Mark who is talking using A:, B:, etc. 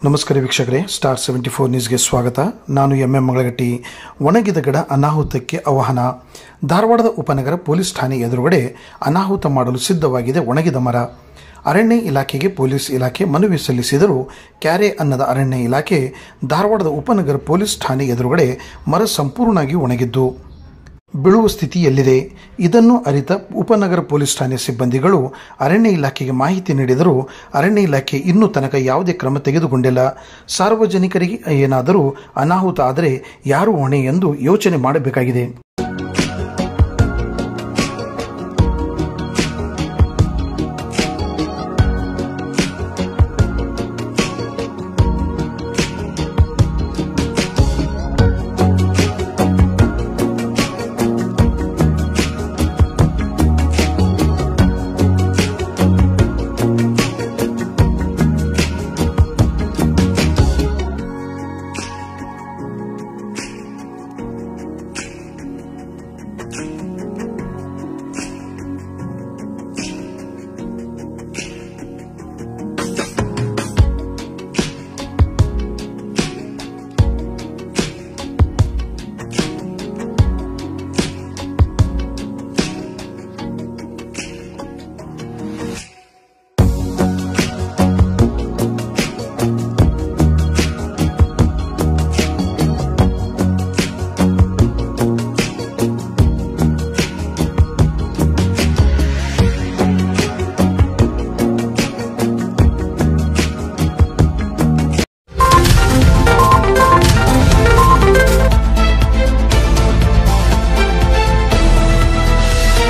A: ನಮಸ್ಕಾರ ವೀಕ್ಷಕರೇ, ಸ್ಟಾರ್ 74 ನ್ಯೂಸ್ಗೆ ಸ್ವಾಗತ. ನಾನು ಎಂ ಮಂಗಳಗಟ್ಟಿ. ಒಣಗಿದ ಗಿಡ ಅನಾಹುತಕ್ಕೆ ಆಹ್ವಾನ. ಧಾರವಾಡದ ಉಪನಗರ ಪೊಲೀಸ್ ಠಾಣೆ ಎದುರುಗಡೆ ಅನಾಹುತ ಮಾಡಲು ಸಿದ್ಧವಾಗಿದೆ ಒಣಗಿದ ಮರ. ಅರಣ್ಯ ಇಲಾಖೆಗೆ ಪೊಲೀಸ್ ಇಲಾಖೆ ಮನವಿ ಸಲ್ಲಿಸಿದರೂ ಕ್ಯಾರೆ ಅನ್ನದ ಅರಣ್ಯ ಇಲಾಖೆ ಧಾರವಾಡದ ಉಪನಗರ ಪೊಲೀಸ್ ಠಾಣೆ ಎದುರುಗಡೆ ಮರ ಸಂಪೂರ್ಣವಾಗಿ ಒಣಗಿದ್ದು ಬೀಳುವ ಸ್ಥಿತಿಯಲ್ಲಿದೆ. ಇದನ್ನು ಅರಿತ ಉಪನಗರ ಪೊಲೀಸ್ ಠಾಣೆ ಸಿಬ್ಬಂದಿಗಳು ಅರಣ್ಯ ಇಲಾಖೆಗೆ ಮಾಹಿತಿ ನೀಡಿದರೂ ಅರಣ್ಯ ಇಲಾಖೆ ಇನ್ನೂ ತನಕ ಯಾವುದೇ ಕ್ರಮ ತೆಗೆದುಕೊಂಡಿಲ್ಲ. ಸಾರ್ವಜನಿಕರಿಗೆ ಏನಾದರೂ ಅನಾಹುತ ಆದರೆ ಯಾರು ಹೊಣೆ ಎಂದು ಯೋಚನೆ ಮಾಡಬೇಕಾಗಿದೆ.